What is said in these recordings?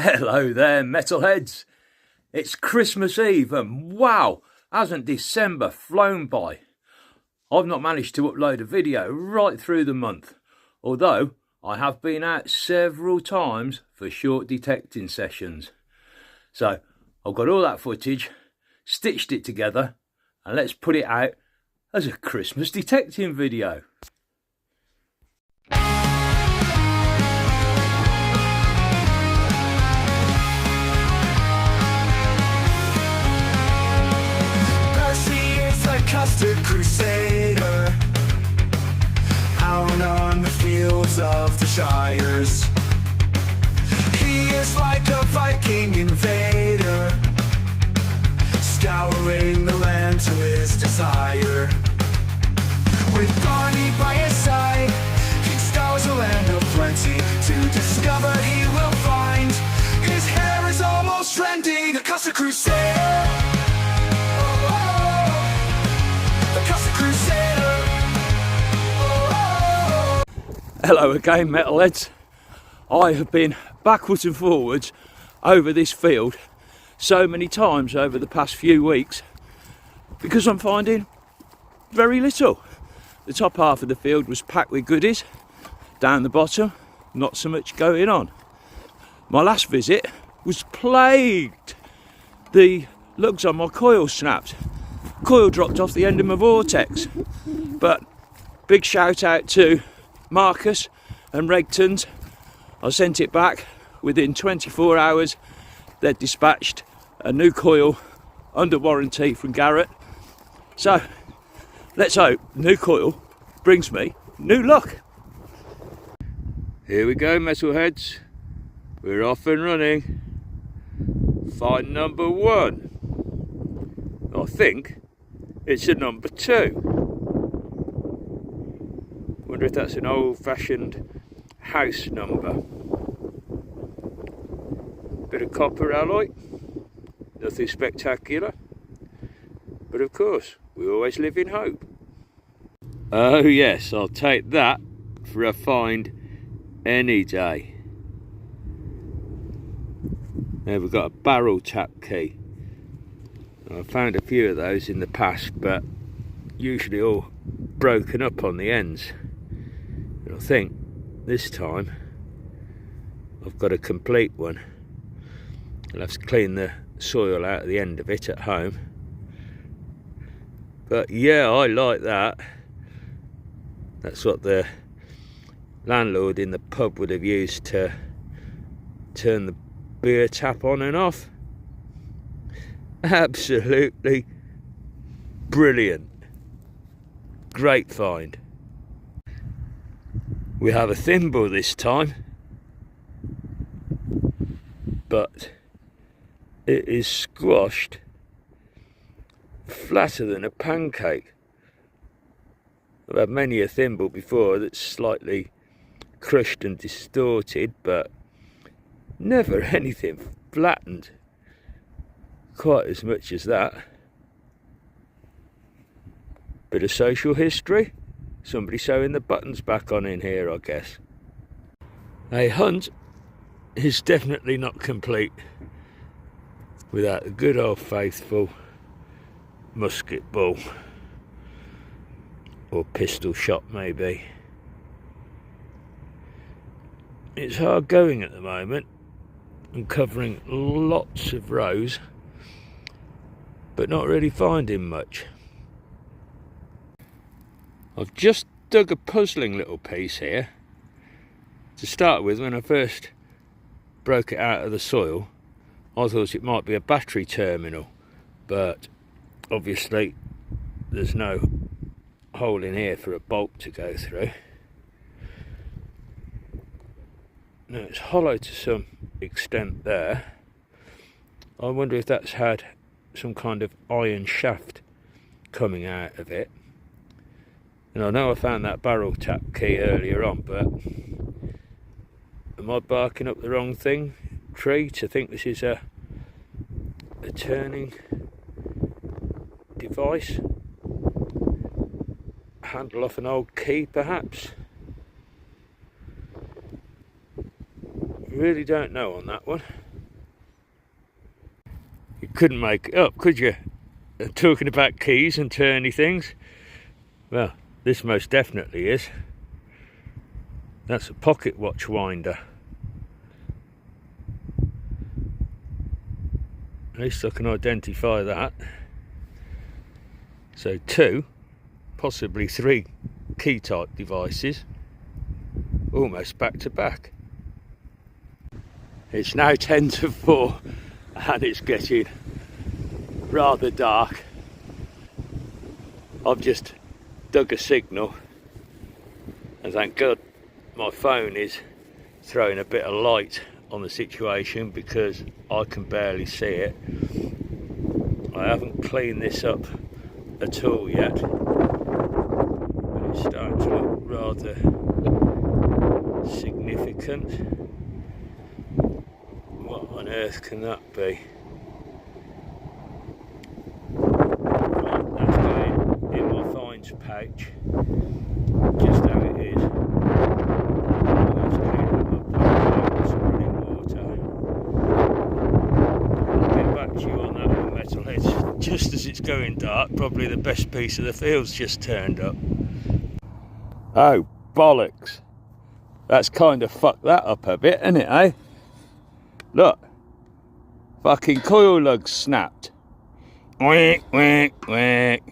Hello there, metalheads. It's Christmas Eve and wow, hasn't December flown by? I've not managed to upload a video right through the month, although I have been out several times for short detecting sessions. So I've got all that footage, stitched it together, and let's put it out as a Christmas detecting video. Custard crusader out on the fields of the Shires. He is like a Viking invader, scouring the land to his desire. With Barney by his side, he scours a land of plenty. To discover he will find his hair is almost trendy. The Custard Crusader, Hello again, metalheads. I have been backwards and forwards over this field so many times over the past few weeks because I'm finding very little. The top half of the field was packed with goodies, down the bottom not so much going on. My last visit was plagued. The lugs on my coil snapped. Coil dropped off the end of my vortex, but big shout out to Marcus and Regtons. I sent it back within 24 hours. They'd dispatched a new coil under warranty from Garrett. So let's hope new coil brings me new luck. Here we go, metalheads. We're off and running. Find number one. I think it's a number two. Wonder if that's an old-fashioned house number. Bit of copper alloy, nothing spectacular, but of course we always live in hope. Oh yes, I'll take that for a find any day. Now we've got a barrel tap key. I've found a few of those in the past, but usually all broken up on the ends. And I think this time I've got a complete one. I'll have to clean the soil out of the end of it at home. But yeah, I like that. That's what the landlord in the pub would have used to turn the beer tap on and off. Absolutely brilliant. Great find. We have a thimble this time, but it is squashed flatter than a pancake. I've had many a thimble before that's slightly crushed and distorted, but never anything flattened quite as much as that. Bit of social history. Somebody sewing the buttons back on in here, I guess. A hunt is definitely not complete without a good old faithful musket ball. Or pistol shot maybe. It's hard going at the moment. I'm covering lots of rows, but not really finding much. I've just dug a puzzling little piece here. To start with, when I first broke it out of the soil, I thought it might be a battery terminal, but obviously there's no hole in here for a bolt to go through. Now it's hollow to some extent there. I wonder if that's had some kind of iron shaft coming out of it. And I know I found that barrel tap key earlier on, but am I barking up the wrong tree to think this is a turning device? Handle off an old key perhaps? Really don't know on that one. couldn't make it up, could you? Talking about keys and turny things. Well, this most definitely is. That's a pocket watch winder. At least I can identify that. So 2, possibly 3 key type devices, almost back to back. It's now 10 to 4 and it's getting rather dark. I've just dug a signal and thank God my phone is throwing a bit of light on the situation because I can barely see it. I haven't cleaned this up at all yet, but it's starting to look rather significant. What on earth can that be? Right, that's going in my finds pouch, just how it is. That's cleaning up with some running water. I'll get back to you on that one, Metalheads. Just as it's going dark, probably the best piece of the field's just turned up. Oh, bollocks. That's kind of fucked that up a bit, isn't it, eh? Look. Fucking coil lugs snapped. Whack, whack, whack.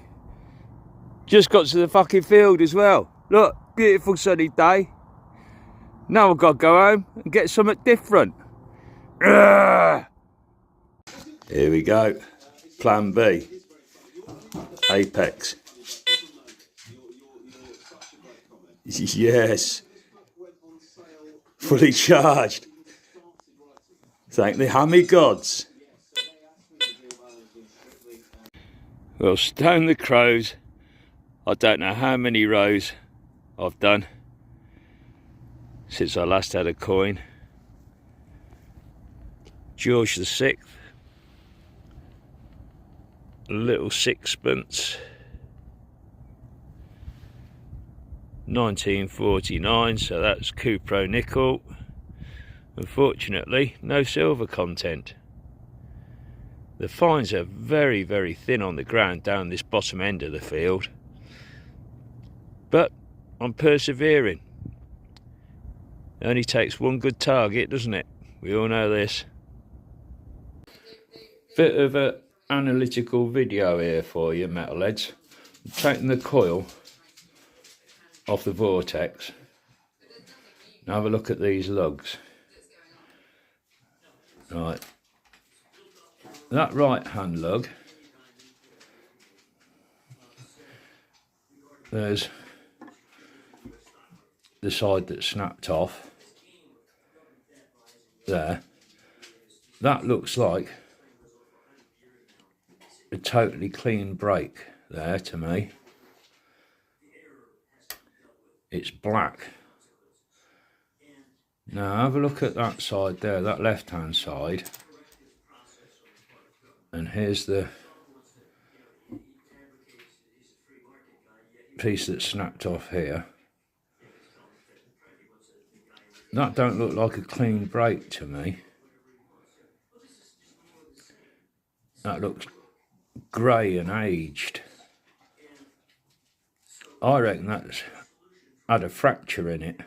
Just got to the fucking field as well. Look, beautiful sunny day. Now I've got to go home and get something different. Urgh. Here we go. Plan B. Apex. Yes. Fully charged. Thank the hammy gods. Well, stone the crows. I don't know how many rows I've done since I last had a coin. George VI. A little sixpence. 1949, so that's Cupro nickel. Unfortunately, no silver content. The fines are very, very thin on the ground down this bottom end of the field. But I'm persevering. It only takes one good target, doesn't it? We all know this. Bit of an analytical video here for you, metalheads. I'm taking the coil off the vortex. Now have a look at these lugs. Right, that right hand lug, there's the side that snapped off there. That looks like a totally clean break there to me. It's black. Now have a look at that side there, that left hand side, and here's the piece that snapped off here. That don't look like a clean break to me. That looks grey and aged. I reckon that's had a fracture in it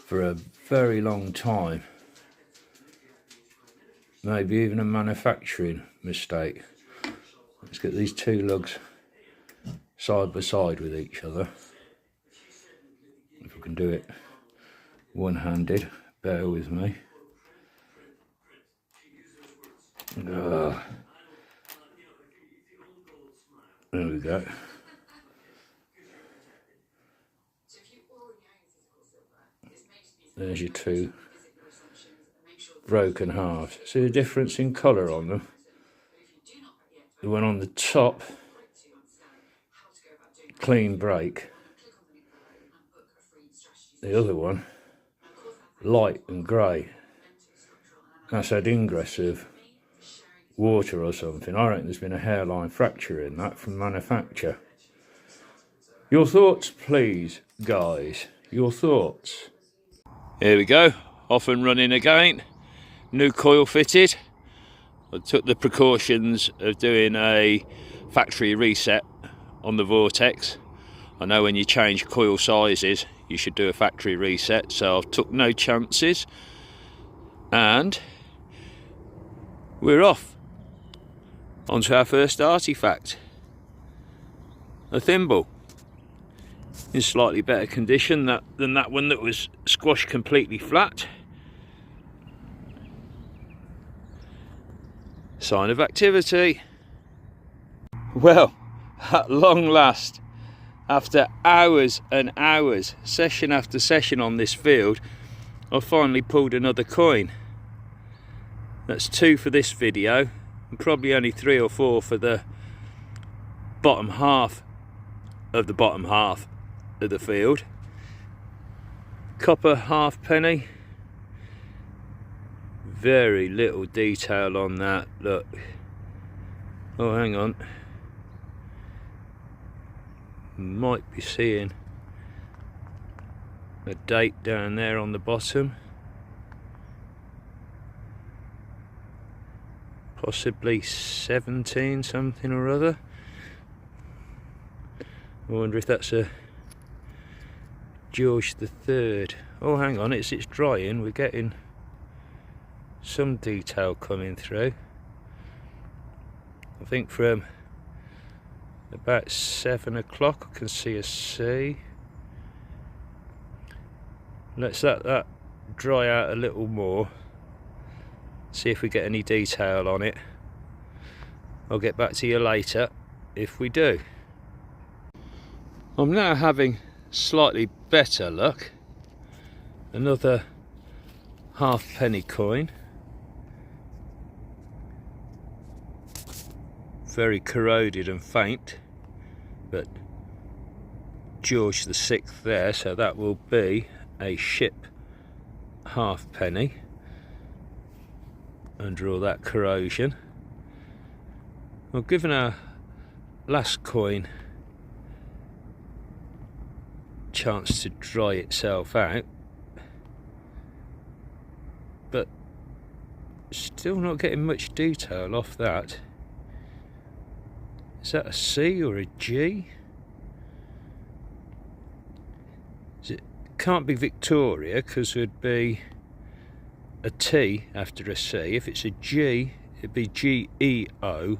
for a very long time. Maybe even a manufacturing mistake. Let's get these two lugs side by side with each other. If I can do it one-handed, bear with me. There we go. There's your two broken halves. See the difference in colour on them? The one on the top, clean break. The other one, light and grey. That's had ingress of water or something. I reckon there's been a hairline fracture in that from manufacture. Your thoughts, please, guys. Your thoughts. Here we go, off and running again. New coil fitted. I took the precautions of doing a factory reset on the Vortex. I know when you change coil sizes you should do a factory reset, so I've took no chances and we're off onto our first artefact, a thimble in slightly better condition than that one that was squashed completely flat. Sign of activity. Well, at long last, after hours and hours, session after session on this field, I finally pulled another coin. That's 2 for this video, and probably only 3 or 4 for the bottom half of the field. Copper halfpenny. Very little detail on that, look. Oh, hang on. Might be seeing a date down there on the bottom. Possibly 17 something or other. I wonder if that's a George III. Oh, hang on, it's drying. We're getting some detail coming through. I think from about 7 o'clock I can see a C. Let's let that dry out a little more, see if we get any detail on it. I'll get back to you later if we do. I'm now having slightly better luck. Another halfpenny coin. Very corroded and faint, but George VI there, so that will be a ship halfpenny under all that corrosion. Well, given our last coin chance to dry itself out, but still not getting much detail off that. Is that a C or a G? It can't be Victoria because there'd be a T after a C. If it's a G, it'd be G-E-O.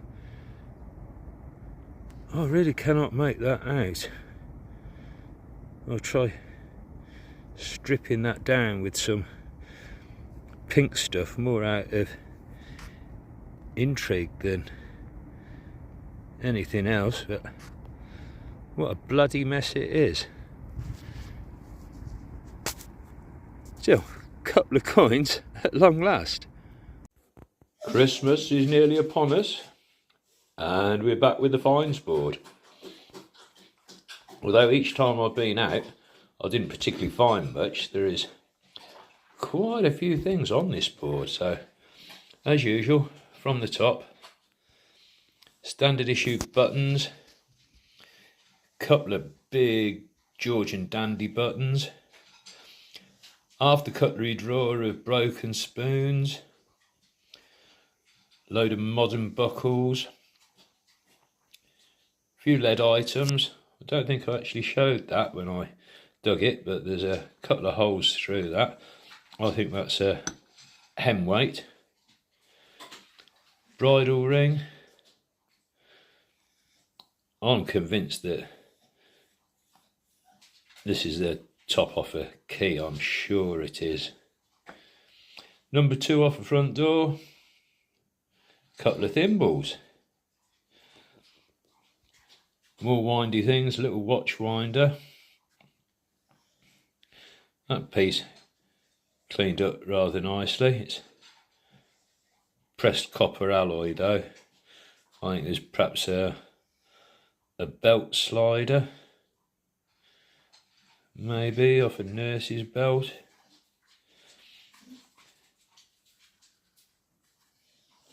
I really cannot make that out. I'll try stripping that down with some pink stuff, more out of intrigue than anything else, but what a bloody mess it is. Still, a couple of coins at long last. Christmas is nearly upon us and we're back with the finds board. Although each time I've been out I didn't particularly find much, there is quite a few things on this board. So as usual, from the top, standard issue buttons, couple of big Georgian dandy buttons, half the cutlery drawer of broken spoons, load of modern buckles, a few lead items. I don't think I actually showed that when I dug it, but there's a couple of holes through that. I think that's a hem weight, bridle ring. I'm convinced that this is the top off a key, I'm sure it is. Number 2 off the front door, couple of thimbles. More windy things, a little watch winder. That piece cleaned up rather nicely. It's pressed copper alloy though. I think there's perhaps a belt slider, maybe off a nurse's belt.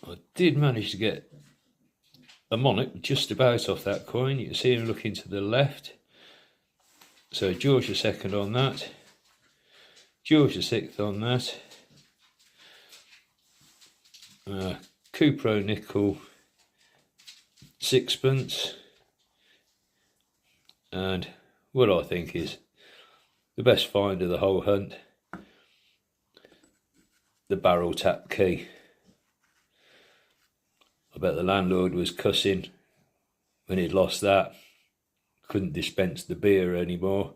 I did manage to get a monarch just about off that coin. You can see him looking to the left. So George II on that, George VI on that. A Cupro nickel sixpence, and what I think is the best find of the whole hunt, the barrel tap key. I bet the landlord was cussing when he'd lost that, couldn't dispense the beer anymore.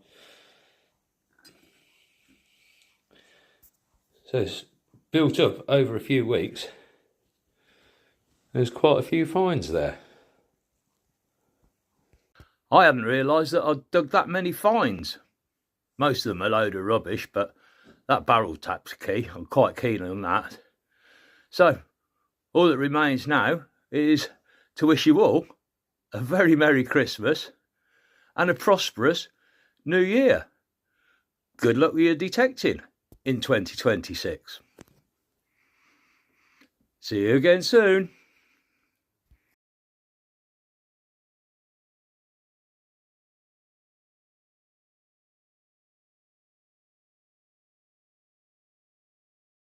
So it's built up over a few weeks. There's quite a few finds there. I hadn't realised that I'd dug that many finds. Most of them are a load of rubbish, but that barrel tap's key. I'm quite keen on that. So, all that remains now is to wish you all a very Merry Christmas and a prosperous New Year. Good luck with your detecting in 2026. See you again soon.